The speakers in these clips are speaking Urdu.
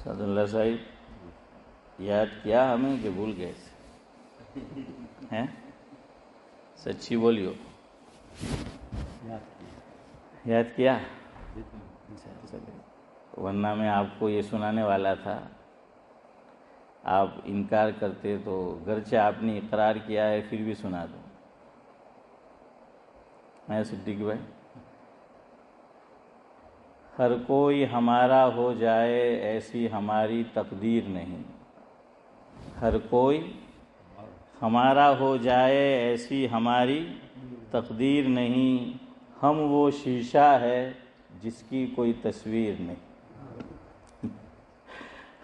سعد اللہ صاحب یاد کیا ہمیں کہ بھول گئے ہیں؟ سچی بولیو، یاد کیا؟ ورنہ میں آپ کو یہ سنانے والا تھا، آپ انکار کرتے تو گرچہ آپ نے اقرار کیا ہے پھر بھی سنا دو. میں صدیق بھائی، ہر کوئی ہمارا ہو جائے ایسی ہماری تقدیر نہیں، ہر کوئی ہمارا ہو جائے ایسی ہماری تقدیر نہیں، ہم وہ شیشہ ہے جس کی کوئی تصویر نہیں.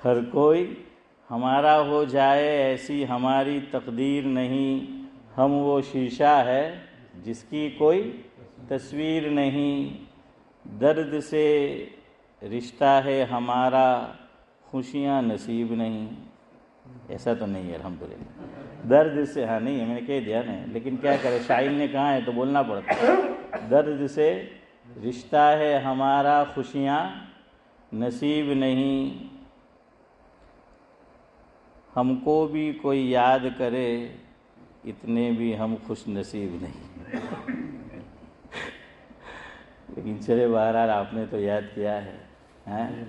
ہر کوئی ہمارا ہو جائے ایسی ہماری تقدیر نہیں، ہم وہ شیشہ ہے جس کی کوئی تصویر نہیں. درد سے رشتہ ہے ہمارا خوشیاں نصیب نہیں. ایسا تو نہیں ہے الحمدللہ. درد سے ہاں نہیں ہے، میں نے کہہ دیا نا، لیکن کیا کرے، شاعر نے کہا ہے تو بولنا پڑتا ہے. درد سے رشتہ ہے ہمارا خوشیاں نصیب نہیں، ہم کو بھی کوئی یاد کرے اتنے بھی ہم خوش نصیب نہیں. لیکن چلے بہرحال آپ نے تو یاد کیا ہے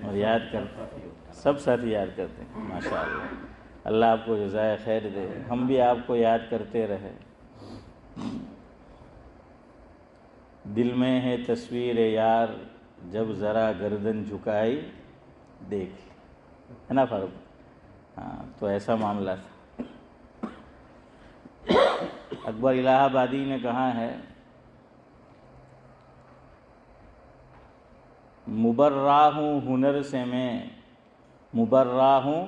اور یاد کرتے سب ساتھی یاد کرتے ہیں ماشاءاللہ. اللہ آپ کو جزائے خیر دے، ہم بھی آپ کو یاد کرتے رہے. دل میں ہے تصویر یار جب ذرا گردن جھکائی دیکھ، ہے نا فاروق؟ ہاں تو ایسا معاملہ تھا. اکبر الہ آبادی نے کہا ہے، مبرہ ہوں ہنر سے میں، مبرہ ہوں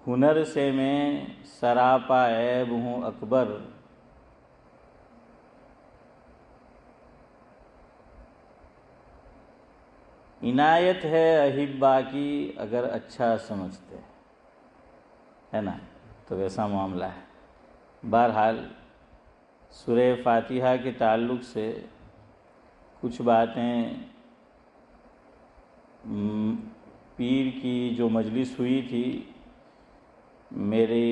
ہنر سے میں، سراپا عیب ہوں اکبر. عنایت ہے احبا کی اگر اچھا سمجھتے، ہے نا؟ تو ویسا معاملہ ہے. بہرحال سورہ فاتحہ کے تعلق سے کچھ باتیں، پیر کی جو مجلس ہوئی تھی میرے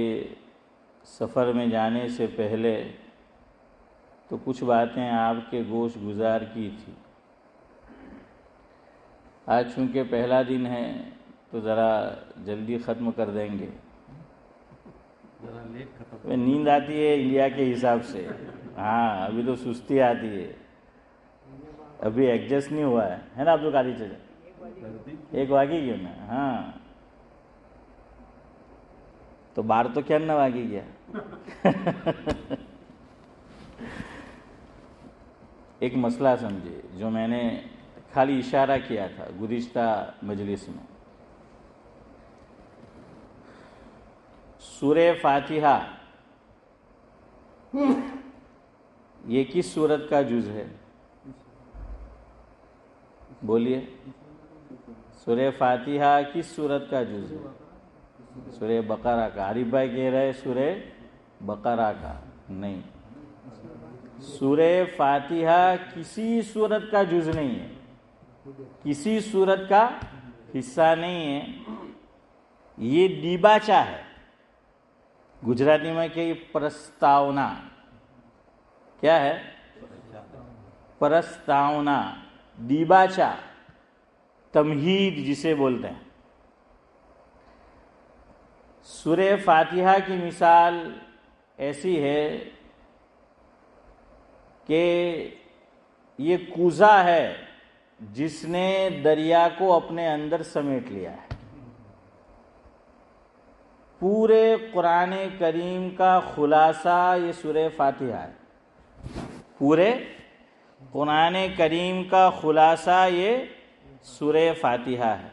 سفر میں جانے سے پہلے، تو کچھ باتیں آپ کے گوش گزار کی تھی. آج چونکہ پہلا دن ہے تو ذرا جلدی ختم کر دیں گے. نیند آتی ہے انڈیا کے حساب سے، ہاں ابھی تو سستی آتی ہے، ابھی ایڈجسٹ نہیں ہوا ہے نا عبدالقادر چچا؟ 1 واگی گیا نا. ہاں تو 12 تو کیا نہ واگی گیا. ایک مسئلہ سمجھے جو میں نے خالی اشارہ کیا تھا گزشتہ مجلس میں. سورہ فاتحہ یہ کس سورت کا جز ہے؟ بولیے. سورہ فاتحہ کس سورت کا جز ہے؟ سورہ بقرہ کا. عارف بھائی کہہ رہے سورہ بقرہ کا. نہیں، سورہ فاتحہ کسی سورت کا جز نہیں ہے، کسی سورت کا حصہ نہیں ہے. یہ ڈیباچا ہے. گجراتی میں کہ پرستاونا. کیا ہے؟ پرستاونا، ڈیباچا، تمہید جسے بولتے ہیں. سورہ فاتحہ کی مثال ایسی ہے کہ یہ کوزہ ہے جس نے دریا کو اپنے اندر سمیٹ لیا ہے. پورے قرآن کریم کا خلاصہ یہ سورہ فاتحہ ہے. پورے قرآن کریم کا خلاصہ یہ سورہ فاتحہ ہے.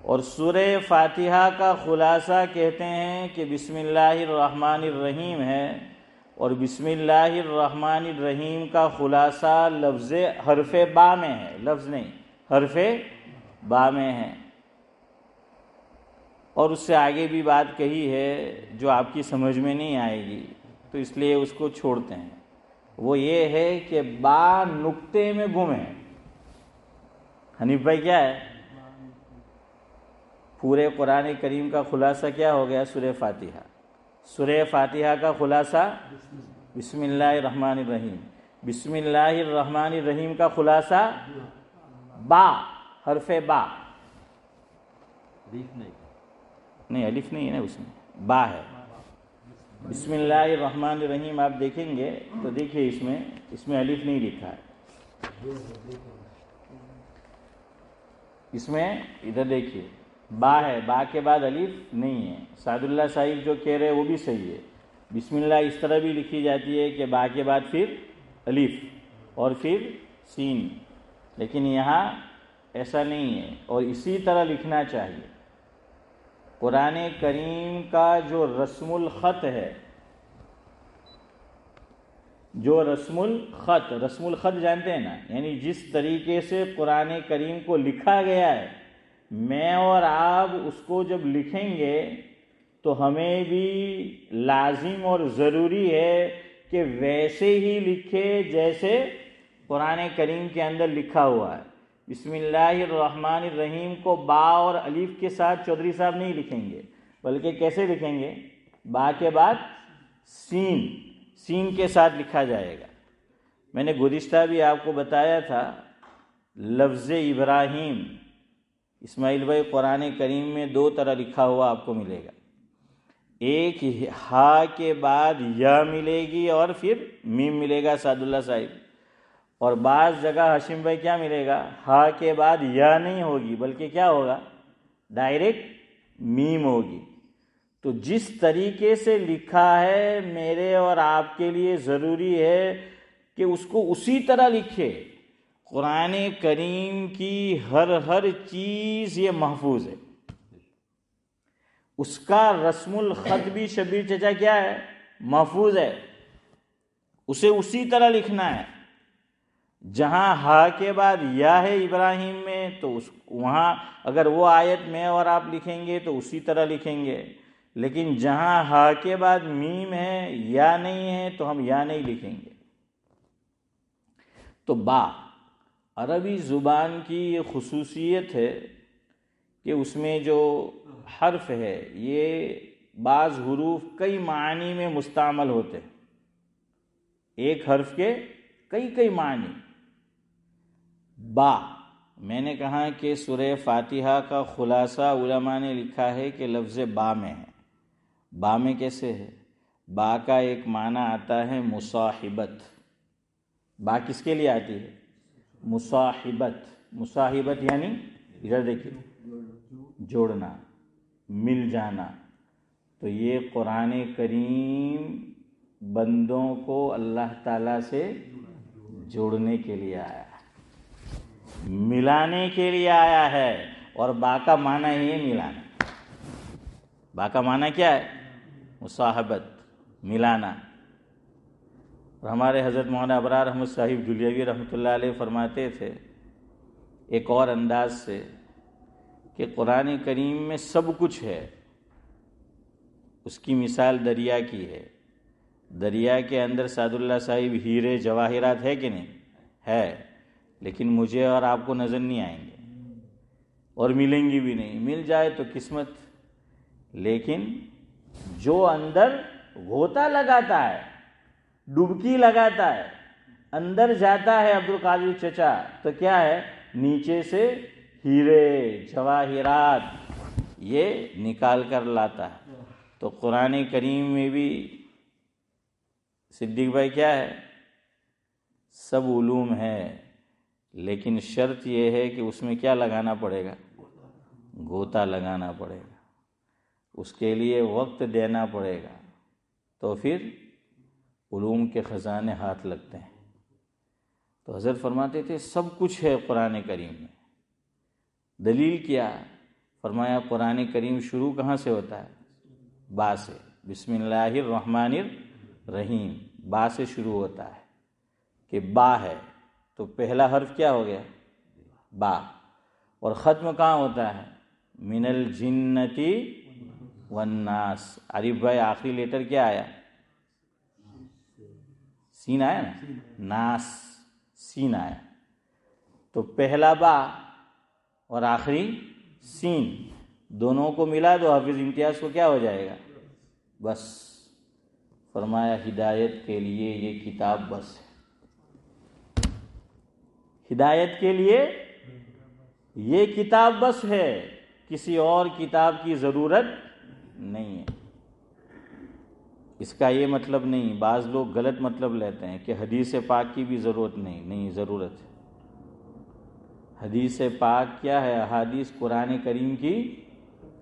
اور سورہ فاتحہ کا خلاصہ کہتے ہیں کہ بسم اللہ الرحمن الرحیم ہے، اور بسم اللہ الرحمن الرحیم کا خلاصہ لفظ حرف با میں ہے، لفظ نہیں، حرف با میں ہے. اور اس سے آگے بھی بات کہی ہے جو آپ کی سمجھ میں نہیں آئے گی تو اس لیے اس کو چھوڑتے ہیں. وہ یہ ہے کہ با نقطے میں گم ہے. حنیف بھائی کیا ہے؟ پورے قرآن کریم کا خلاصہ کیا ہو گیا؟ سورہ فاتحہ. سورہ فاتحہ کا خلاصہ بسم اللہ الرحمن الرحیم. بسم اللہ الرحمن الرحیم کا خلاصہ با، حرف با. نہیں الف نہیں ہے نا، اس میں با ہے. بسم اللہ الرحمن الرحیم آپ دیکھیں گے تو دیکھیے اس میں الف نہیں لکھا ہے. اس میں ادھر دیکھیے با ہے، با کے بعد الف نہیں ہے. سعد اللہ صاحب جو کہہ رہے ہیں وہ بھی صحیح ہے. بسم اللہ اس طرح بھی لکھی جاتی ہے کہ با کے بعد پھر الف اور پھر سین، لیکن یہاں ایسا نہیں ہے اور اسی طرح لکھنا چاہیے. قرآن کریم کا جو رسم الخط ہے، جو رسم الخط جانتے ہیں نا، یعنی جس طریقے سے قرآن کریم کو لکھا گیا ہے، میں اور آپ اس کو جب لکھیں گے تو ہمیں بھی لازم اور ضروری ہے کہ ویسے ہی لکھے جیسے قرآن کریم کے اندر لکھا ہوا ہے. بسم اللہ الرحمن الرحیم کو با اور الف کے ساتھ چودھری صاحب نہیں لکھیں گے، بلکہ کیسے لکھیں گے؟ با کے بعد سین کے ساتھ لکھا جائے گا. میں نے گزشتہ بھی آپ کو بتایا تھا، لفظ ابراہیم اسماعیل بھائی قرآن کریم میں دو طرح لکھا ہوا آپ کو ملے گا. ایک ہا کے بعد یا ملے گی اور پھر میم ملے گا سعد اللہ صاحب، اور بعض جگہ ہاشم بھائی کیا ملے گا؟ ہا کے بعد یا نہیں ہوگی بلکہ کیا ہوگا؟ ڈائریکٹ میم ہوگی. تو جس طریقے سے لکھا ہے میرے اور آپ کے لیے ضروری ہے کہ اس کو اسی طرح لکھے. قرآن کریم کی ہر چیز یہ محفوظ ہے. اس کا رسم الخط بھی شبیر چچا کیا ہے؟ محفوظ ہے. اسے اسی طرح لکھنا ہے. جہاں ہا کے بعد یا ہے ابراہیم میں تو وہاں اگر وہ آیت میں اور آپ لکھیں گے تو اسی طرح لکھیں گے، لیکن جہاں ہا کے بعد میم ہے یا نہیں ہے تو ہم یا نہیں لکھیں گے. تو با عربی زبان کی یہ خصوصیت ہے کہ اس میں جو حرف ہے یہ بعض حروف کئی معنی میں مستعمل ہوتے ہیں. ایک حرف کے کئی معنی. با، میں نے کہا کہ سورہ فاتحہ کا خلاصہ علماء نے لکھا ہے کہ لفظ با میں ہے. با میں کیسے ہے؟ با کا ایک معنی آتا ہے مصاحبت. با کس کے لیے آتی ہے؟ مصاحبت یعنی ادھر دیکھیے جوڑنا، مل جانا. تو یہ قرآن کریم بندوں کو اللہ تعالیٰ سے جوڑنے کے لیے آیا ہے، ملانے کے لیے آیا ہے. اور با کا معنی ہی ہے ملانا. با کا معنی کیا ہے؟ مصاحبت، ملانا. اور ہمارے حضرت مولانا ابرار احمد صاحب دھلیوی رحمۃ اللہ علیہ فرماتے تھے ایک اور انداز سے کہ قرآن کریم میں سب کچھ ہے. اس کی مثال دریا کی ہے. دریا کے اندر سعد اللہ صاحب ہیرے جواہرات ہے کہ نہیں؟ ہے، لیکن مجھے اور آپ کو نظر نہیں آئیں گے اور ملیں گی بھی نہیں. مل جائے تو قسمت. لیکن جو اندر غوطہ لگاتا ہے، ڈبکی لگاتا ہے، اندر جاتا ہے عبد القادر چچا تو کیا ہے؟ نیچے سے ہیرے جواہرات یہ نکال کر لاتا ہے. تو قرآن کریم میں بھی صدیق بھائی کیا ہے؟ سب علوم ہے، لیکن شرط یہ ہے کہ اس میں کیا لگانا پڑے گا؟ غوطہ لگانا پڑے گا، اس کے لیے وقت دینا پڑے گا، تو پھر علوم کے خزانے ہاتھ لگتے ہیں. تو حضرت فرماتے تھے سب کچھ ہے قرآن کریم میں. دلیل کیا؟ فرمایا قرآن کریم شروع کہاں سے ہوتا ہے؟ با سے. بسم اللہ الرحمن الرحیم با سے شروع ہوتا ہے کہ با ہے تو پہلا حرف کیا ہو گیا؟ با. اور ختم کہاں ہوتا ہے؟ من الجنتی والناس. عارف بھائی آخری لیٹر کیا آیا؟ سین آیا نا؟ ناس، سین آیا. تو پہلا با اور آخری سین. دونوں کو ملا تو حافظ امتیاز کو کیا ہو جائے گا؟ بس۔ فرمایا ہدایت کے لیے یہ کتاب بس ہے، ہدایت کے لیے یہ کتاب بس ہے، کسی اور کتاب کی ضرورت نہیں ہے۔ اس کا یہ مطلب نہیں، بعض لوگ غلط مطلب لیتے ہیں کہ حدیث پاک کی بھی ضرورت نہیں، ضرورت ہے۔ حدیث پاک کیا ہے؟ احادیث قرآن کریم کی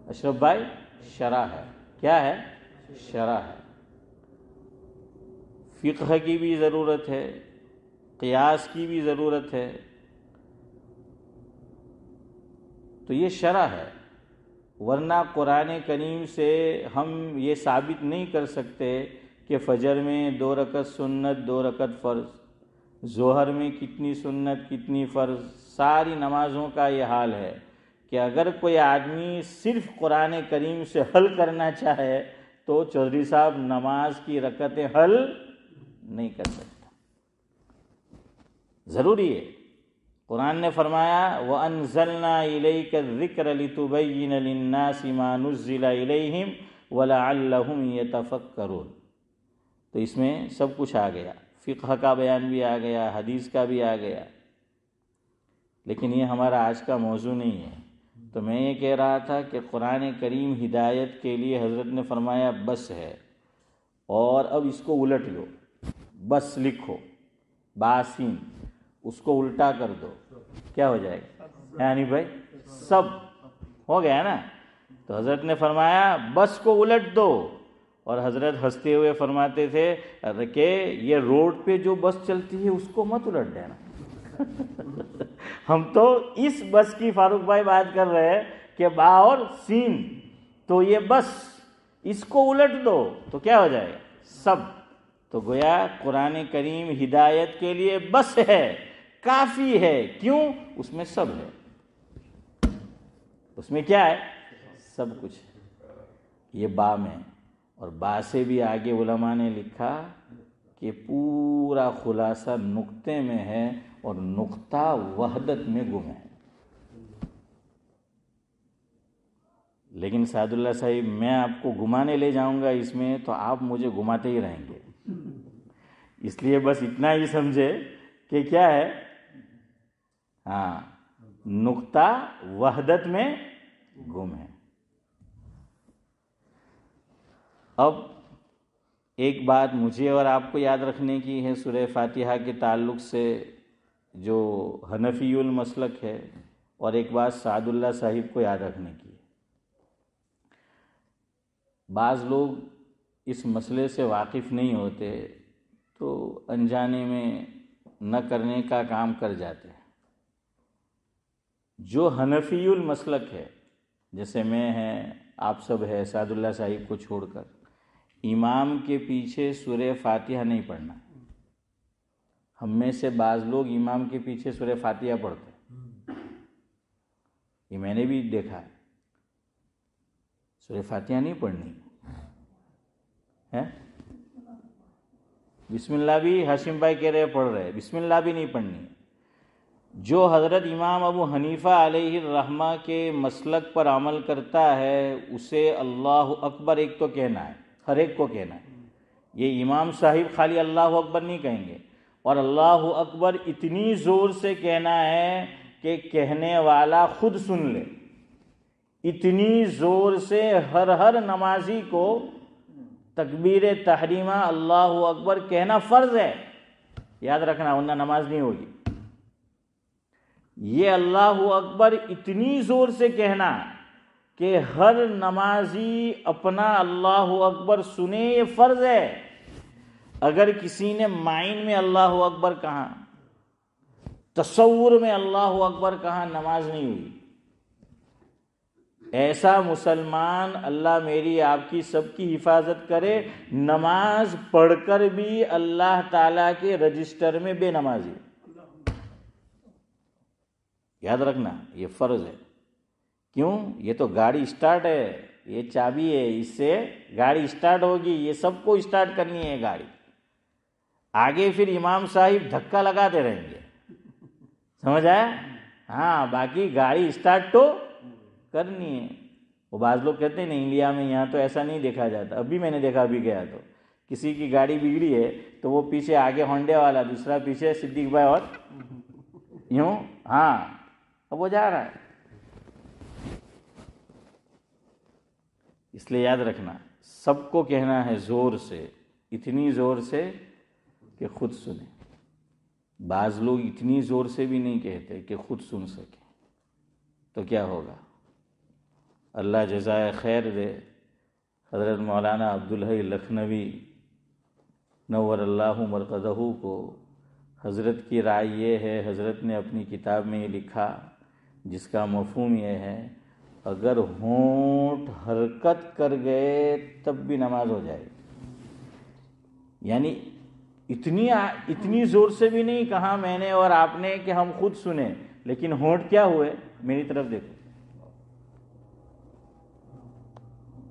اشرف بھائی شرح ہے۔ کیا ہے؟ شرح ہے۔ فقہ کی بھی ضرورت ہے، قیاس کی بھی ضرورت ہے، تو یہ شرح ہے۔ ورنہ قرآن کریم سے ہم یہ ثابت نہیں کر سکتے کہ فجر میں 2 رکعت سنت 2 رکعت فرض، ظہر میں کتنی سنت کتنی فرض۔ ساری نمازوں کا یہ حال ہے کہ اگر کوئی آدمی صرف قرآن کریم سے حل کرنا چاہے تو چودھری صاحب نماز کی رکعتیں حل نہیں کر سکتا۔ ضروری ہے۔ قرآن نے فرمایا وَأَنزَلْنَا إِلَيْكَ الذِّكْرَ لِتُبَيِّنَ لِلنَّاسِ مَا نُزِّلَ إِلَيْهِمْ وَلَعَلَّهُمْ يَتَفَكَّرُونَ۔ تو اس میں سب کچھ آ گیا، فقہ کا بیان بھی آ گیا، حدیث کا بھی آ گیا، لیکن یہ ہمارا آج کا موضوع نہیں ہے۔ تو میں یہ کہہ رہا تھا کہ قرآن کریم ہدایت کے لیے حضرت نے فرمایا بس ہے، اور اب اس کو الٹ لو، بس لکھو، باسین اس کو الٹا کر دو، کیا ہو جائے گا؟ یعنی بھائی سب ہو گیا نا۔ تو حضرت نے فرمایا بس کو الٹ دو، اور حضرت ہنستے ہوئے فرماتے تھے کہ یہ روڈ پہ جو بس چلتی ہے اس کو مت الٹ دینا۔ ہم تو اس بس کی فاروق بھائی بات کر رہے ہیں کہ با اور سین، تو یہ بس اس کو الٹ دو تو کیا ہو جائے گا؟ سب۔ تو گویا قرآن کریم ہدایت کے لیے بس ہے، کافی ہے۔ کیوں؟ اس میں سب ہے۔ اس میں کیا ہے؟ سب کچھ ہے۔ یہ با میں، اور با سے بھی آگے علماء نے لکھا کہ پورا خلاصہ نقطے میں ہے، اور نقطہ وحدت میں گم ہے۔ لیکن سعد اللہ صاحب میں آپ کو گھمانے لے جاؤں گا اس میں تو آپ مجھے گھماتے ہی رہیں گے، اس لیے بس اتنا ہی سمجھے کہ کیا ہے، ہاں، نقطہ وحدت میں گم ہے۔ اب ایک بات مجھے اور آپ کو یاد رکھنے کی ہے سورہ فاتحہ کے تعلق سے، جو حنفی المسلک ہے، اور ایک بات سعد اللہ صاحب کو یاد رکھنے کی ہے۔ بعض لوگ اس مسئلے سے واقف نہیں ہوتے تو انجانے میں نہ کرنے کا کام کر جاتے ہیں۔ جو حنفی المسلک ہے، جیسے میں ہیں، آپ سب ہے، سعد اللہ صاحب کو چھوڑ کر، امام کے پیچھے سورہ فاتحہ نہیں پڑھنا۔ ہم میں سے بعض لوگ امام کے پیچھے سورہ فاتحہ پڑھتے ہیں، یہ میں نے بھی دیکھا ہے۔ سورہ فاتحہ نہیں پڑھنی ہے، بسم اللہ بھی ہاشم بھائی کہہ رہے پڑھ رہے، بسم اللہ بھی نہیں پڑھنی۔ جو حضرت امام ابو حنیفہ علیہ الرحمہ کے مسلک پر عمل کرتا ہے اسے اللہ اکبر ایک تو کہنا ہے، ہر ایک کو کہنا ہے۔ یہ امام صاحب خالی اللہ اکبر نہیں کہیں گے، اور اللہ اکبر اتنی زور سے کہنا ہے کہ کہنے والا خود سن لے۔ اتنی زور سے ہر نمازی کو تکبیر تحریمہ اللہ اکبر کہنا فرض ہے، یاد رکھنا، ورنہ نماز نہیں ہوگی۔ یہ اللہ اکبر اتنی زور سے کہنا کہ ہر نمازی اپنا اللہ اکبر سنے، یہ فرض ہے۔ اگر کسی نے مائن میں اللہ اکبر کہا، تصور میں اللہ اکبر کہا، نماز نہیں ہوئی۔ ایسا مسلمان، اللہ میری آپ کی سب کی حفاظت کرے، نماز پڑھ کر بھی اللہ تعالیٰ کے رجسٹر میں بے نمازی، یاد رکھنا، یہ فرض ہے۔ کیوں؟ یہ تو گاڑی سٹارٹ ہے، یہ چابی ہے، اس سے گاڑی سٹارٹ ہوگی، یہ سب کو سٹارٹ کرنی ہے گاڑی۔ آگے پھر امام صاحب دھکا لگاتے رہیں گے، سمجھ آیا؟ ہاں، باقی گاڑی سٹارٹ تو کرنی ہے۔ وہ بعض لوگ کہتے ہیں نا انڈیا میں یہاں تو ایسا نہیں دیکھا جاتا. ابھی میں نے دیکھا, ابھی گیا تو کسی کی گاڑی بگڑی ہے تو وہ پیچھے آگے ہونڈے والا, دوسرا پیچھے صدیق بھائی اور یوں, ہاں اب وہ جا رہا ہے. اس لیے یاد رکھنا, سب کو کہنا ہے زور سے, اتنی زور سے کہ خود سنیں. بعض لوگ اتنی زور سے بھی نہیں کہتے کہ خود سن سکیں, تو کیا ہوگا؟ اللہ جزائے خیر دے. حضرت مولانا عبدالحی لکھنوی نور اللہ مرقدہ کو حضرت کی رائے یہ ہے, حضرت نے اپنی کتاب میں یہ لکھا جس کا مفہوم یہ ہے, اگر ہونٹ حرکت کر گئے تب بھی نماز ہو جائے. یعنی اتنی زور سے بھی نہیں کہا میں نے اور آپ نے کہ ہم خود سنیں, لیکن ہونٹ کیا ہوئے, میری طرف دیکھو.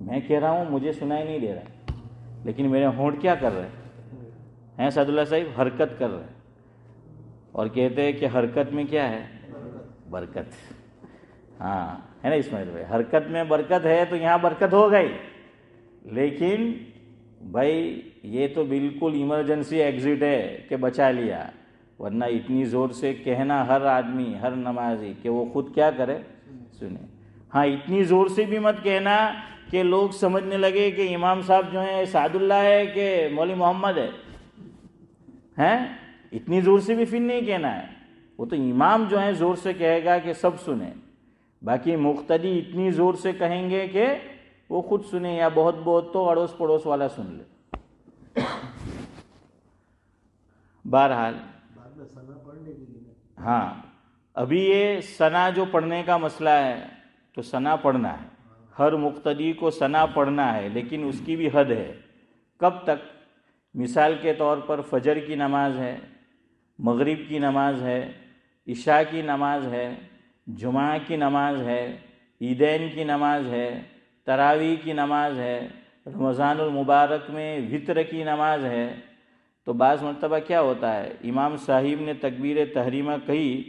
میں کہہ رہا ہوں مجھے سنائی نہیں دے رہا, لیکن میرے ہونٹ کیا کر رہے ہیں سعد اللہ صاحب؟ حرکت کر رہے ہیں. اور کہتے ہیں کہ حرکت میں کیا ہے؟ برکت. ہاں ہے نا اسماعیل بھائی, حرکت میں برکت ہے تو یہاں برکت ہو گئی. لیکن بھائی یہ تو بالکل ایمرجنسی ایگزٹ ہے کہ بچا لیا, ورنہ اتنی زور سے کہنا ہر آدمی, ہر نمازی کہ وہ خود کیا کرے, سنے. ہاں اتنی زور سے بھی مت کہنا کہ لوگ سمجھنے لگے کہ امام صاحب جو ہیں سعد اللہ ہے کہ مولوی محمد ہے, ہیں. اتنی زور سے بھی پھر نہیں کہنا ہے. وہ تو امام جو ہیں زور سے کہے گا کہ سب سنیں, باقی مقتدی اتنی زور سے کہیں گے کہ وہ خود سنیں, یا بہت بہت تو اڑوس پڑوس والا سن لے. بہرحال ہاں, ابھی یہ ثنا جو پڑھنے کا مسئلہ ہے تو ثنا پڑھنا ہے, ہر مقتدی کو ثنا پڑھنا ہے, لیکن اس کی بھی حد ہے. کب تک؟ مثال کے طور پر فجر کی نماز ہے, مغرب کی نماز ہے, عشاء کی نماز ہے, جمعہ کی نماز ہے, عیدین کی نماز ہے, تراویح کی نماز ہے, رمضان المبارک میں وطر کی نماز ہے. تو بعض مرتبہ کیا ہوتا ہے, امام صاحب نے تکبیر تحریمہ کہی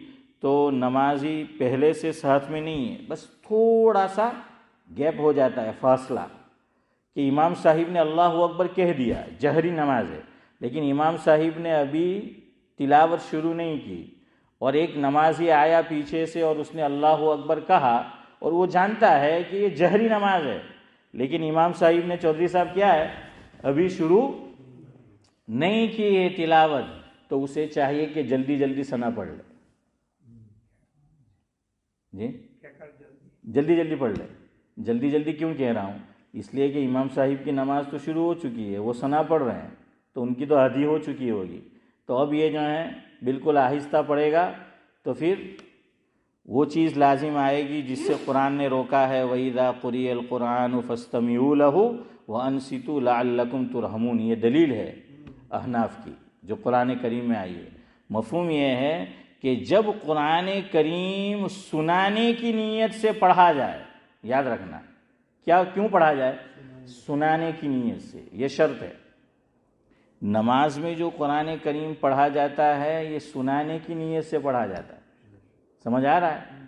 تو نمازی پہلے سے ساتھ میں نہیں ہے, بس تھوڑا سا گیپ ہو جاتا ہے, فاصلہ, کہ امام صاحب نے اللہ اکبر کہہ دیا, جہری نماز ہے, لیکن امام صاحب نے ابھی تلاوت شروع نہیں کی, اور ایک نمازی آیا پیچھے سے اور اس نے اللہ اکبر کہا, اور وہ جانتا ہے کہ یہ جہری نماز ہے, لیکن امام صاحب نے, چودھری صاحب کیا ہے, ابھی شروع نہیں کی ہے تلاوت, تو اسے چاہیے کہ جلدی جلدی ثنا پڑھ لے. جی جلدی جلدی پڑھ لے. جلدی جلدی کیوں کہہ رہا ہوں؟ اس لیے کہ امام صاحب کی نماز تو شروع ہو چکی ہے, وہ ثنا پڑھ رہے ہیں, تو ان کی تو حدی ہو چکی ہوگی. تو اب یہ جو ہے بالکل آہستہ پڑھے گا, تو پھر وہ چیز لازم آئے گی جس سے قرآن نے روکا ہے, وَإِذَا قُرِئَ الْقُرْآنُ فَاسْتَمِعُوا لَهُ وَأَنصِتُوا لَعَلَّكُمْ تُرْحَمُونَ. یہ دلیل ہے احناف کی جو قرآن کریم میں آئی ہے. مفہوم یہ ہے کہ جب قرآن کریم سنانے کی نیت سے پڑھا جائے, یاد رکھنا کیوں پڑھا جائے؟ سنانے کی نیت سے, یہ شرط ہے. نماز میں جو قرآن کریم پڑھا جاتا ہے یہ سنانے کی نیت سے پڑھا جاتا ہے. سمجھ آ رہا ہے؟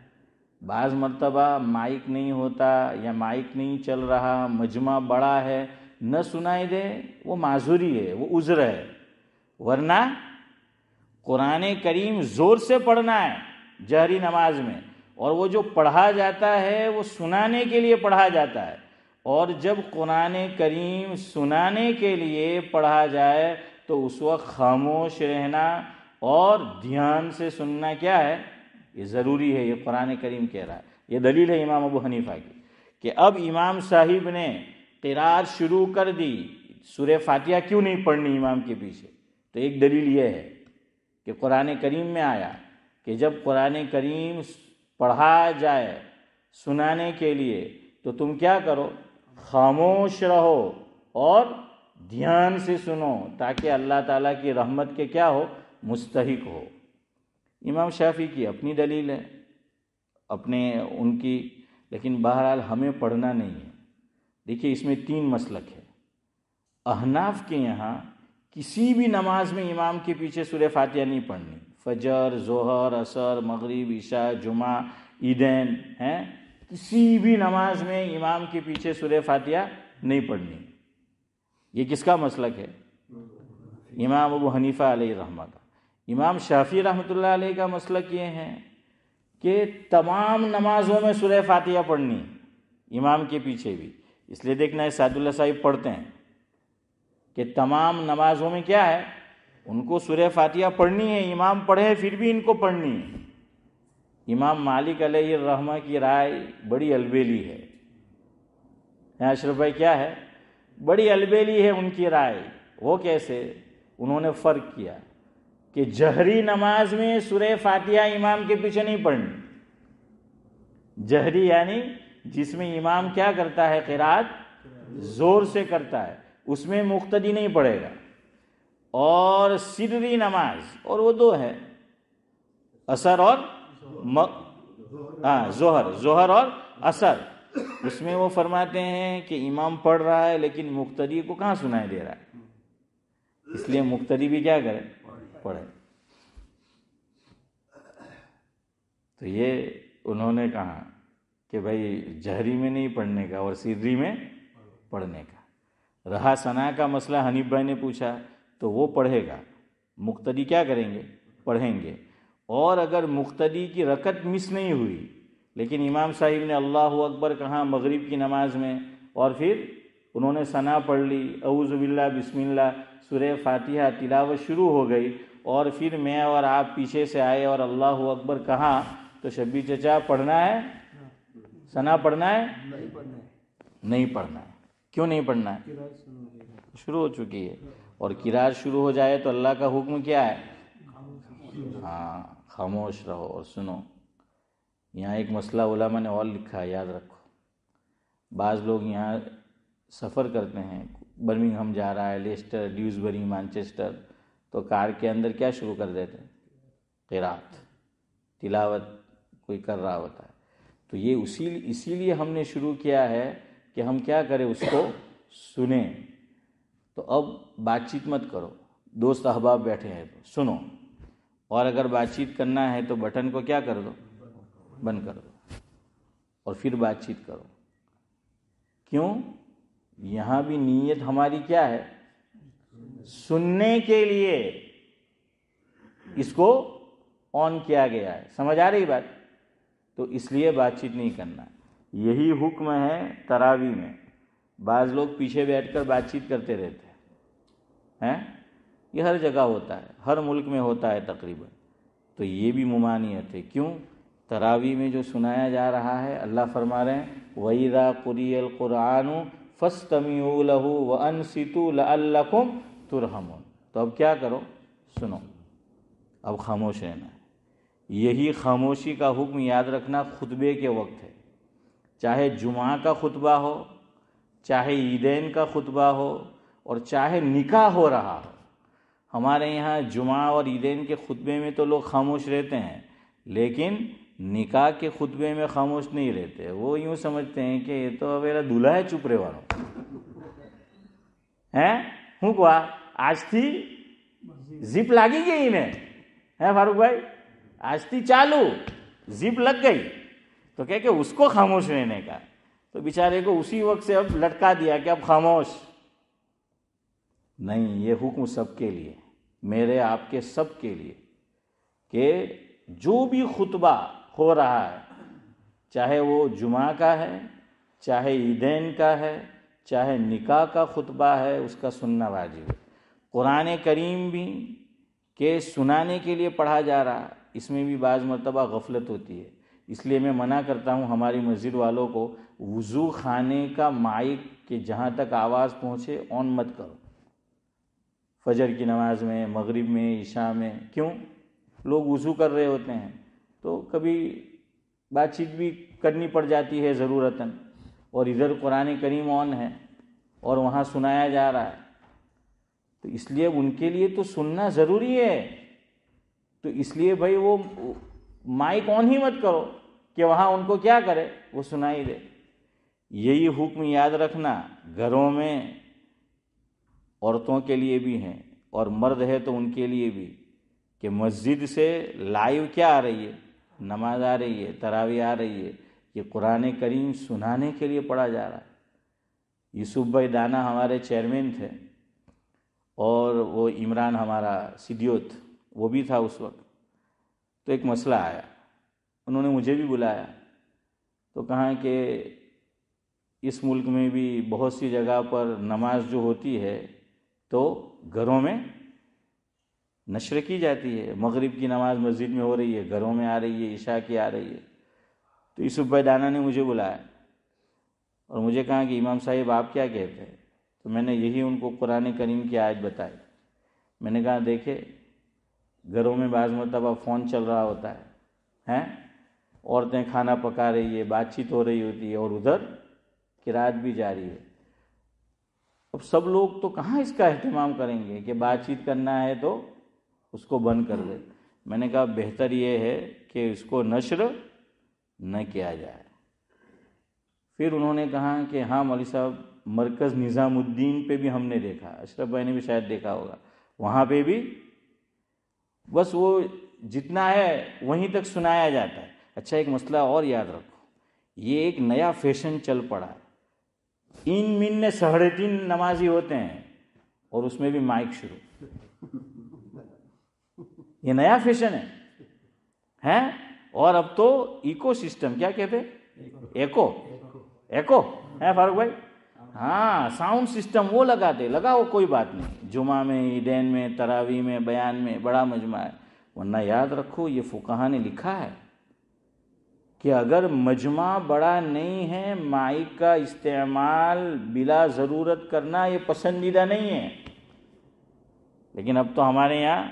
بعض مرتبہ مائک نہیں ہوتا یا مائک نہیں چل رہا, مجمع بڑا ہے, نہ سنائی دے, وہ معذوری ہے, وہ عذر ہے. ورنہ قرآن کریم زور سے پڑھنا ہے جہری نماز میں, اور وہ جو پڑھا جاتا ہے وہ سنانے کے لیے پڑھا جاتا ہے. اور جب قرآن کریم سنانے کے لیے پڑھا جائے تو اس وقت خاموش رہنا اور دھیان سے سننا کیا ہے, یہ ضروری ہے. یہ قرآن کریم کہہ رہا ہے. یہ دلیل ہے امام ابو حنیفہ کی کہ اب امام صاحب نے قرات شروع کر دی, سورہ فاتحہ کیوں نہیں پڑھنی امام کے پیچھے؟ تو ایک دلیل یہ ہے کہ قرآن کریم میں آیا کہ جب قرآن کریم پڑھا جائے سنانے کے لیے تو تم کیا کرو, خاموش رہو اور دھیان سے سنو, تاکہ اللہ تعالیٰ کی رحمت کے کیا ہو, مستحق ہو. امام شافعی کی اپنی دلیل ہے, اپنے ان کی, لیکن بہرحال ہمیں پڑھنا نہیں ہے. دیکھیے اس میں 3 مسلک ہے. احناف کے یہاں کسی بھی نماز میں امام کے پیچھے سورہ فاتحہ نہیں پڑھنی. فجر, ظہر, عصر, مغرب, عشاء, جمعہ, عیدین ہیں, کسی بھی نماز میں امام کے پیچھے سورہ فاتحہ نہیں پڑھنی. یہ کس کا مسلک ہے؟ امام ابو حنیفہ علیہ رحمہ کا. امام شافعی رحمۃ اللہ علیہ کا مسلک یہ ہے کہ تمام نمازوں میں سورہ فاتحہ پڑھنی امام کے پیچھے بھی. اس لیے دیکھنا ہے سعد اللہ صاحب پڑھتے ہیں کہ تمام نمازوں میں کیا ہے، ان کو سورہ فاتحہ پڑھنی ہے، امام پڑھے پھر بھی ان کو پڑھنی ہے. امام مالک علیہ الرحمہ کی رائے بڑی البیلی ہے. اشرف بھائی کیا ہے؟ بڑی البیلی ہے ان کی رائے. وہ کیسے؟ انہوں نے فرق کیا کہ جہری نماز میں سورہ فاتحہ امام کے پیچھے نہیں پڑھنی. جہری یعنی جس میں امام کیا کرتا ہے، قرات زور سے کرتا ہے، اس میں مقتدی نہیں پڑھے گا. اور سری نماز، اور وہ دو ہے، عصر اور ظہر اور عصر، اس میں وہ فرماتے ہیں کہ امام پڑھ رہا ہے لیکن مقتدی کو کہاں سنائی دے رہا ہے، اس لیے مقتدی بھی کیا کرے، پڑھے. تو یہ انہوں نے کہا کہ بھائی جہری میں نہیں پڑھنے کا اور سری میں پڑھنے کا. رہا ثنا کا مسئلہ، حنیف بھائی نے پوچھا، تو وہ پڑھے گا، مقتدی کیا کریں گے، پڑھیں گے. اور اگر مقتدی کی رکعت مس نہیں ہوئی لیکن امام صاحب نے اللہ اکبر کہا مغرب کی نماز میں، اور پھر انہوں نے ثنا پڑھ لی، اعوذ باللہ بسم اللہ، سورہ فاتحہ تلاوت شروع ہو گئی، اور پھر میں اور آپ پیچھے سے آئے اور اللہ اکبر کہا، تو شبیر چچا پڑھنا ہے، ثنا پڑھنا ہے، نہیں پڑھنا ہے. کیوں نہیں پڑھنا ہے؟ شروع ہو چکی ہے. اور قرات شروع ہو جائے تو اللہ کا حکم کیا ہے؟ ہاں، خاموش رہو اور سنو. یہاں ایک مسئلہ علماء نے اور لکھا ہے، یاد رکھو. بعض لوگ یہاں سفر کرتے ہیں، برمنگھم جا رہا ہے، لیسٹر، ڈیوزبری، مانچسٹر، تو کار کے اندر کیا شروع کر دیتے ہیں؟ قرات، تلاوت کوئی کر رہا ہوتا ہے. تو یہ اسی لیے ہم نے شروع کیا ہے کہ ہم کیا کریں، اس کو سنیں. تو اب بات چیت مت کرو، دوست احباب بیٹھے ہیں تو سنو، اور اگر بات چیت کرنا ہے تو بٹن کو کیا کر دو، بند کر دو، اور پھر بات چیت کرو. کیوں؟ یہاں بھی نیت ہماری کیا ہے؟ سننے کے لیے اس کو آن کیا گیا ہے. سمجھ آ رہی بات؟ تو اس لیے بات چیت نہیں کرنا. یہی حکم ہے تراویح میں. بعض لوگ پیچھے بیٹھ کر بات چیت کرتے رہتے ہیں، یہ ہر جگہ ہوتا ہے، ہر ملک میں ہوتا ہے تقریباً. تو یہ بھی ممانعت ہے. کیوں؟ تراویح میں جو سنایا جا رہا ہے، اللہ فرما رہے ہیں وَإِذَا قُرِئَ الْقُرْآنُ فَاسْتَمِعُوا لَهُ وَأَنصِتُوا لَعَلَّكُمْ تُرْحَمُونَ. تو اب کیا کرو؟ سنو. اب خاموش رہنا ہے. یہی خاموشی کا حکم یاد رکھنا خطبے کے وقت ہے. چاہے جمعہ کا خطبہ ہو، چاہے عیدین کا خطبہ ہو، اور چاہے نکاح ہو رہا ہو. ہمارے یہاں جمعہ اور عیدین کے خطبے میں تو لوگ خاموش رہتے ہیں، لیکن نکاح کے خطبے میں خاموش نہیں رہتے. وہ یوں سمجھتے ہیں کہ یہ تو میرا دولہا ہے، چپ رہے والوں ہیں. ہوں کوا آج تھی زپ لگی گئی انہیں، ہے فاروق بھائی؟ آج تھی چالو، زپ لگ گئی، تو کہ اس کو خاموش رہنے کا. تو بیچارے کو اسی وقت سے اب لٹکا دیا کہ اب خاموش نہیں. یہ حکم سب کے لیے، میرے آپ کے سب کے لیے، کہ جو بھی خطبہ ہو رہا ہے، چاہے وہ جمعہ کا ہے، چاہے عیدین کا ہے، چاہے نکاح کا خطبہ ہے، اس کا سننا واجب ہے. قرآن کریم بھی کہ سنانے کے لیے پڑھا جا رہا ہے، اس میں بھی بعض مرتبہ غفلت ہوتی ہے. اس لیے میں منع کرتا ہوں ہماری مسجد والوں کو، وضو خانے کا مائک کہ جہاں تک آواز پہنچے آن مت کرو. فجر کی نماز میں، مغرب میں، عشاء میں. کیوں؟ لوگ وضو کر رہے ہوتے ہیں تو کبھی بات چیت بھی کرنی پڑ جاتی ہے ضرورتاً، اور ادھر قرآن کریم آن ہے اور وہاں سنایا جا رہا ہے. تو اس لیے ان کے لیے تو سننا ضروری ہے. تو اس لیے بھائی وہ مائک آن ہی مت کرو کہ وہاں ان کو کیا کرے، وہ سنائی دے. یہی حکم یاد رکھنا گھروں میں عورتوں کے لیے بھی ہیں، اور مرد ہے تو ان کے لیے بھی، کہ مسجد سے لائیو کیا آ رہی ہے، نماز آ رہی ہے، تراویح آ رہی ہے، کہ قرآن کریم سنانے کے لیے پڑھا جا رہا ہے۔ یوسف بھائی دانا ہمارے چیئرمین تھے، اور وہ عمران ہمارا سیڈیوت وہ بھی تھا اس وقت۔ تو ایک مسئلہ آیا، انہوں نے مجھے بھی بلایا، تو کہا کہ اس ملک میں بھی بہت سی جگہ پر نماز جو ہوتی ہے تو گھروں میں نشر کی جاتی ہے، مغرب کی نماز مسجد میں ہو رہی ہے، گھروں میں آ رہی ہے، عشاء کی آ رہی ہے۔ تو یوسف بھائی دانا نے مجھے بلایا اور مجھے کہا کہ امام صاحب آپ کیا کہتے ہیں؟ تو میں نے یہی ان کو قرآن کریم کی آیت بتائی۔ میں نے کہا دیکھے گھروں میں بعض مرتبہ فون چل رہا ہوتا ہے، عورتیں کھانا پکا رہی ہے، بات چیت ہو رہی ہوتی ہے، اور ادھر قرات بھی جاری ہے۔ اب سب لوگ تو کہاں اس کا اہتمام کریں گے کہ بات چیت کرنا ہے تو اس کو بند کر دے۔ میں نے کہا بہتر یہ ہے کہ اس کو نشر نہ کیا جائے۔ پھر انہوں نے کہا کہ ہاں مولوی صاحب مرکز نظام الدین پہ بھی ہم نے دیکھا، اشرف بھائی نے بھی شاید دیکھا ہوگا، وہاں پہ بھی بس وہ جتنا ہے وہیں تک سنایا جاتا ہے۔ اچھا ایک مسئلہ اور یاد رکھو، یہ ایک نیا فیشن چل پڑا ہے، ان من نے 3.5 نمازی ہوتے ہیں اور اس میں بھی مائک شروع، یہ نیا فیشن ہے۔ اور اب تو ایکو سسٹم، کیا کہتے ایکو ہے فاروق بھائی؟ ہاں ساؤنڈ سسٹم وہ لگاؤ کوئی بات نہیں، جمعہ میں، عیدین میں، تراویح میں، بیان میں بڑا مجمع ہے۔ ورنہ یاد رکھو یہ فقہا نے لکھا ہے کہ اگر مجمع بڑا نہیں ہے مائک کا استعمال بلا ضرورت کرنا یہ پسندیدہ نہیں ہے۔ لیکن اب تو ہمارے یہاں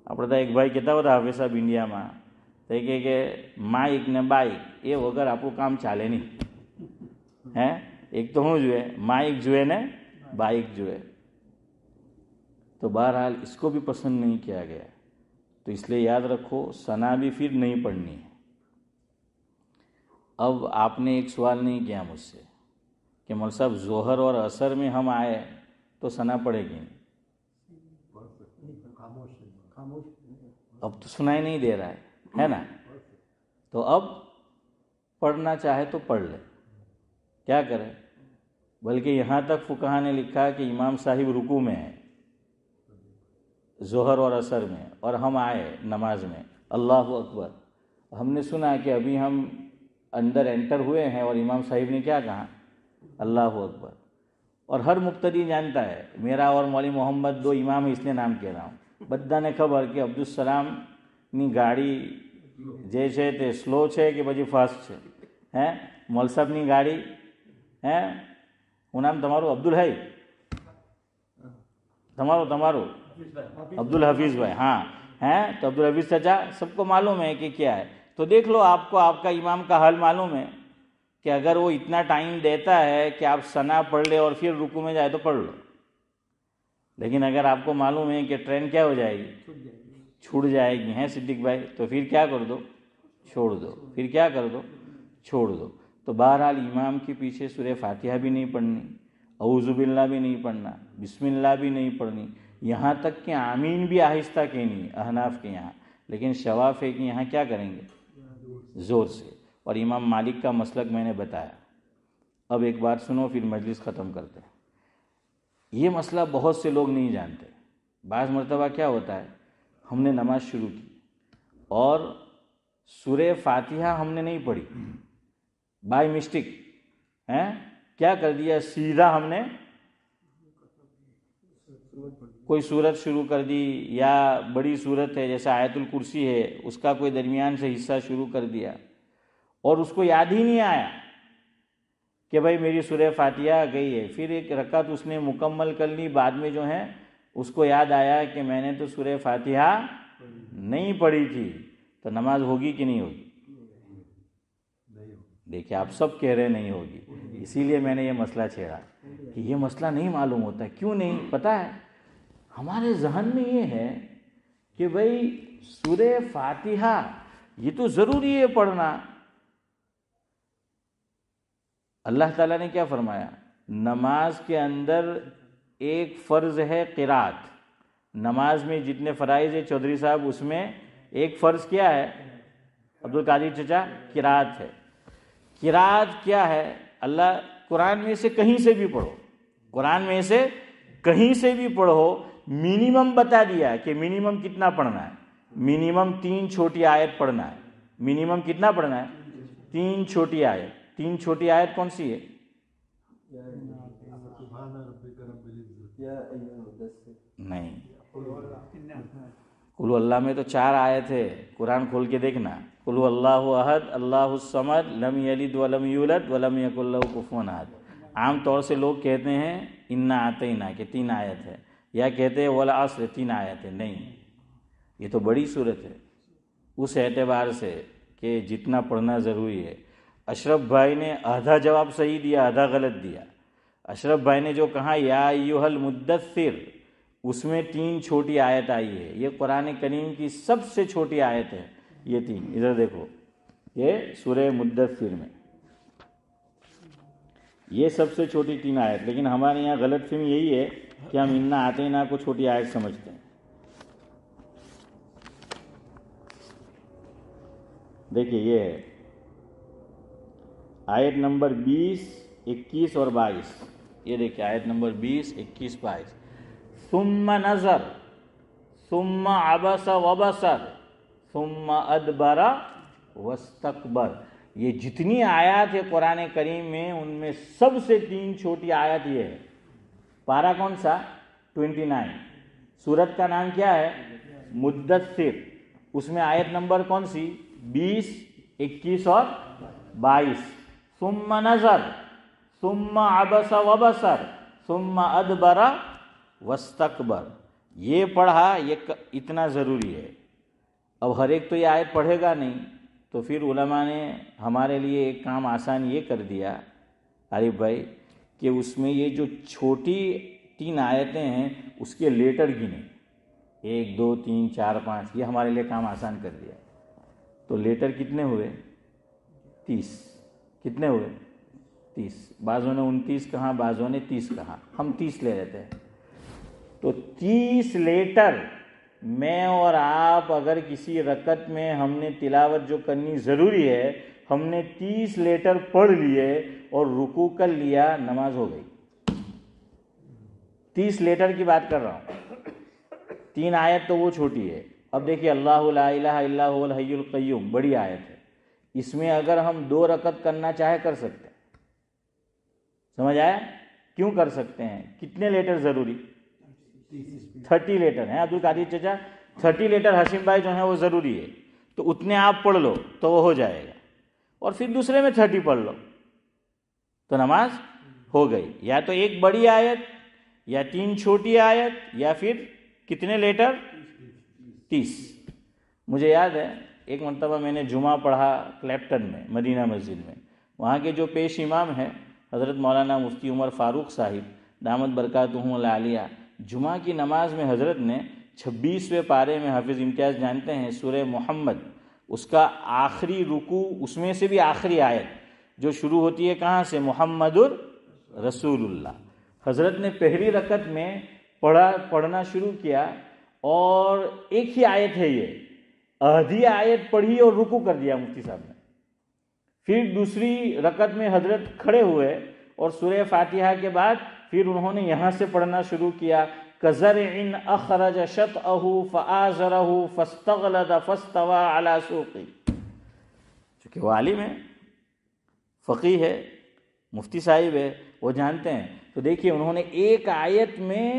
આપણે તો એક ભાઈ કહેતા હતા હાફિઝ સાહેબ ઇન્ડિયામાં તો કહે કે માઇક ને બાઇક એ વગર આપણું કામ ચાલે નહીં હે। એક તો શું જોઈએ, માઇક જોઈએ ને બાઇક જોઈએ। تو بہرحال اس کو بھی پسند نہیں کیا گیا، تو اس لیے یاد رکھو ثنا بھی پھر نہیں پڑھنی ہے۔ اب آپ نے ایک سوال نہیں کیا مجھ سے کہ مول صاحب ظہر اور عصر میں ہم آئے تو ثنا پڑھے گی نہیں؟ اب تو سنائی نہیں دے رہا ہے نا، تو اب پڑھنا چاہے تو پڑھ لے، کیا کرے۔ بلکہ یہاں تک فقہا نے لکھا کہ امام صاحب رکوع میں ہے ظہر اور عصر میں، اور ہم آئے نماز میں، اللہ اکبر، ہم نے سنا کہ ابھی ہم اندر انٹر ہوئے ہیں اور امام صاحب نے کیا کہا، اللہ اکبر۔ اور ہر مقتدی جانتا ہے، میرا اور مولوی محمد 2 امام اس لیے نام کہہ رہا ہوں، બધાને ખબર કે અબ્દુલ સલામની ગાડી જે છે તે સ્લો છે કે પછી ફાસ્ટ છે હે। મૌલ સાહેબની ગાડી હે, હું નામ તમારું અબ્દુલ હૈ, તમારું عبد الحفیظ بھائی، ہاں ہیں تو عبد الحفیظ چچا سب کو معلوم ہے کہ کیا ہے۔ تو دیکھ لو آپ کو آپ کا امام کا حل معلوم ہے کہ اگر وہ اتنا ٹائم دیتا ہے کہ آپ ثنا پڑھ لے اور پھر رکوع میں جائے تو پڑھ لو، لیکن اگر آپ کو معلوم ہے کہ ٹرین کیا ہو جائے گی، چھوٹ جائے گی ہیں صدیق بھائی، تو پھر کیا کر دو، چھوڑ دو، پھر کیا کر دو، چھوڑ دو۔ تو بہرحال امام کے پیچھے سورہ فاتحہ بھی نہیں پڑھنی، اعوذ باللہ بھی نہیں پڑھنا، بسم اللہ بھی نہیں پڑھنی، یہاں تک کہ آمین بھی آہستہ کہنی احناف کے یہاں، لیکن شواف ہے کہ یہاں کیا کریں گے، زور سے۔ اور امام مالک کا مسلک میں نے بتایا۔ اب ایک بات سنو پھر مجلس ختم کرتے ہیں۔ یہ مسئلہ بہت سے لوگ نہیں جانتے۔ بعض مرتبہ کیا ہوتا ہے، ہم نے نماز شروع کی اور سورہ فاتحہ ہم نے نہیں پڑھی، بائی مسٹیک کیا کر دیا، سیدھا ہم نے کوئی صورت شروع کر دی، یا بڑی صورت ہے جیسے آیت الکرسی ہے اس کا کوئی درمیان سے حصہ شروع کر دیا، اور اس کو یاد ہی نہیں آیا کہ بھائی میری سورہ فاتحہ گئی ہے۔ پھر ایک رکعت اس نے مکمل کر لی، بعد میں جو ہے اس کو یاد آیا کہ میں نے تو سورہ فاتحہ نہیں پڑھی تھی، تو نماز ہوگی کہ نہیں ہوگی؟ دیکھیں آپ سب کہہ رہے نہیں ہوگی، اسی لیے میں نے یہ مسئلہ چھیڑا کہ یہ مسئلہ نہیں معلوم ہوتا۔ کیوں نہیں پتہ ہے؟ ہمارے ذہن میں یہ ہے کہ بھئی سورہ فاتحہ یہ تو ضروری ہے پڑھنا۔ اللہ تعالیٰ نے کیا فرمایا، نماز کے اندر ایک فرض ہے قرات، نماز میں جتنے فرائض ہے چودھری صاحب اس میں ایک فرض کیا ہے عبد القادر چچا، قرات ہے۔ قرات کیا ہے؟ اللہ قرآن میں سے کہیں سے بھی پڑھو، قرآن میں سے کہیں سے بھی پڑھو، منیمم بتا دیا کہ منیمم کتنا پڑھنا ہے، منیمم 3 چھوٹی آیت پڑھنا ہے۔ منیمم کتنا پڑھنا ہے؟ 3 چھوٹی آیت۔ 3 چھوٹی آیت کون سی ہے؟ نہیں، قل اللہ میں تو 4 آیت ہے، قرآن کھول کے دیکھنا۔ قل اللہ احد اللہ الصمد لم یلد ولم یولد ولم یکن لہ کفوا احد۔ عام طور سے لوگ کہتے ہیں انا اعطینا کہ 3 آیت ہے، یا کہتے ہیں والعصر 3 آیت ہے۔ نہیں، یہ تو بڑی صورت ہے اس اعتبار سے کہ جتنا پڑھنا ضروری ہے۔ اشرف بھائی نے آدھا جواب صحیح دیا، آدھا غلط دیا۔ اشرف بھائی نے جو کہا یا ایھا المدثر، اس میں 3 چھوٹی آیت آئی ہے۔ یہ قرآن کریم کی سب سے چھوٹی آیت ہے، یہ 3۔ ادھر دیکھو، یہ سورہ مدثر میں یہ سب سے چھوٹی 3 آیت، لیکن ہمارے یہاں غلط فہمی یہی ہے کہ ہم انا اعطینا کو چھوٹی آیت سمجھتے ہیں۔ دیکھیے یہ ہے آیت نمبر 20، 21 اور 22۔ یہ دیکھیے آیت نمبر 20، 21، 22۔ ثم نظر ثم عبس وبصر ثم ادبر واستکبر۔ یہ جتنی آیات ہے قرآن کریم میں، ان میں سب سے 3 چھوٹی آیت یہ ہے۔ پارہ کون سا؟ 29۔ سورت کا نام کیا ہے؟ مدثر۔ اس میں آیت نمبر کون سی؟ 20، 21 اور 22۔ ثم نظر ثم عبس وبصر ثم ادبر واستکبر۔ یہ پڑھا، یہ اتنا ضروری ہے۔ اب ہر ایک تو یہ آیت پڑھے گا نہیں، تو پھر علماء نے ہمارے لیے ایک کام آسان یہ کر دیا عارف بھائی کہ اس میں یہ جو چھوٹی 3 آیتیں ہیں اس کے لیٹر گنے، 1 2 3 4 5، یہ ہمارے لیے کام آسان کر دیا۔ تو لیٹر کتنے ہوئے؟ 30۔ کتنے ہوئے؟ 30۔ بعضوں نے 29 کہا، بعضوں نے 30 کہا، ہم 30 لے لیتے ہیں۔ تو 30 لیٹر میں اور آپ اگر کسی رکعت میں ہم نے تلاوت جو کرنی ضروری ہے، ہم نے 30 لیٹر پڑھ لیے اور رکوع کر لیا، نماز ہو گئی۔ 30 لیٹر کی بات کر رہا ہوں۔ 3 آیت تو وہ چھوٹی ہے۔ اب دیکھیے اللہ لا الہ الا هو الحی القیوم، بڑی آیت ہے۔ اس میں اگر ہم 2 رکعت کرنا چاہے کر سکتے ہیں۔ سمجھ آیا؟ کیوں کر سکتے ہیں؟ کتنے لیٹر ضروری؟ 30 لیٹر ہیں عبدالقادر چچا، 30 لیٹر حسین بھائی جو ہیں وہ ضروری ہے۔ تو اتنے آپ پڑھ لو تو وہ ہو جائے گا، اور پھر دوسرے میں 30 پڑھ لو تو نماز ہو گئی۔ یا تو ایک بڑی آیت، یا 3 چھوٹی آیت، یا پھر کتنے لیٹر؟ 30۔ مجھے یاد ہے ایک مرتبہ میں نے جمعہ پڑھا کلیپٹن میں، مدینہ مسجد میں۔ وہاں کے جو پیش امام ہیں حضرت مولانا مفتی عمر فاروق صاحب دامت برکاتہم العالیہ، جمعہ کی نماز میں حضرت نے 26ویں پارے میں، حافظ امتیاز جانتے ہیں سورہ محمد، اس کا آخری رکوع، اس میں سے بھی آخری آیت جو شروع ہوتی ہے کہاں سے؟ محمد رسول اللہ۔ حضرت نے پہلی رکعت میں پڑھنا شروع کیا، اور ایک ہی آیت ہے، یہ آدھی آیت پڑھی اور رکوع کر دیا مفتی صاحب نے۔ پھر دوسری رکعت میں حضرت کھڑے ہوئے اور سورہ فاتحہ کے بعد پھر انہوں نے یہاں سے پڑھنا شروع کیا، كَزَرْعٍ أَخْرَجَ شَطْأَهُ فَآزَرَهُ فَاسْتَغْلَظَ فَاسْتَوَىٰ عَلَىٰ سُوقِهِ۔ چونکہ وہ عالم ہے، فقیہ ہے، مفتی صاحب ہے، وہ جانتے ہیں۔ تو دیکھیے انہوں نے ایک آیت میں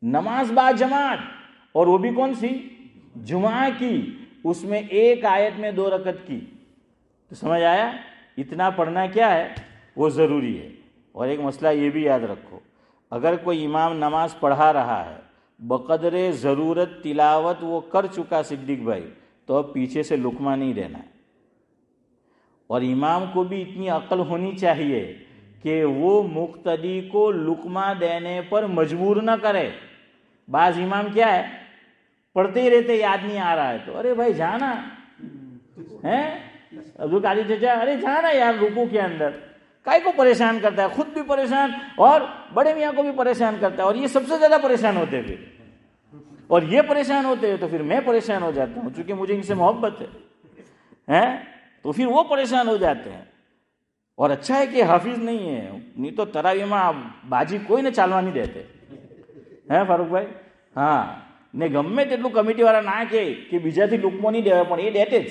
نماز با جماعت، اور وہ بھی کون سی؟ جمعہ کی، اس میں ایک آیت میں 2 رکعت کی۔ تو سمجھ آیا؟ اتنا پڑھنا کیا ہے؟ وہ ضروری ہے۔ اور ایک مسئلہ یہ بھی یاد رکھو، اگر کوئی امام نماز پڑھا رہا ہے، بقدر ضرورت تلاوت وہ کر چکا صدیق بھائی، تو اب پیچھے سے لقمہ نہیں دینا ہے۔ اور امام کو بھی اتنی عقل ہونی چاہیے کہ وہ مقتدی کو لقمہ دینے پر مجبور نہ کرے۔ بعض امام کیا ہے، پڑھتے ہی رہتے، یاد نہیں آ رہا ہے تو ارے بھائی جانا ہے، عبدالقادر چچا ارے جانا یار رکوع کے اندر، کائے کو پریشان کرتا ہے، خود بھی پریشان اور بڑے میاں کو بھی پریشان کرتا ہے، اور یہ سب سے زیادہ پریشان ہوتے ہیں پھر، اور یہ پریشان ہوتے ہیں تو پھر میں پریشان ہو جاتا ہوں، چونکہ مجھے ان سے محبت ہے، تو پھر وہ پریشان ہو جاتے ہیں۔ اور اچھا ہے کہ حافظ نہیں ہے، نہیں تو તરાવીમાં બાજી કોઈને ચાલવા નહીં દેતે. હે ફારૂકભાઈ? હા, ને ગમે તેટલું કમિટીવાળા ના કહે કે બીજાથી લૂકમો નહીં દેવાય, પણ એ દેતે જ,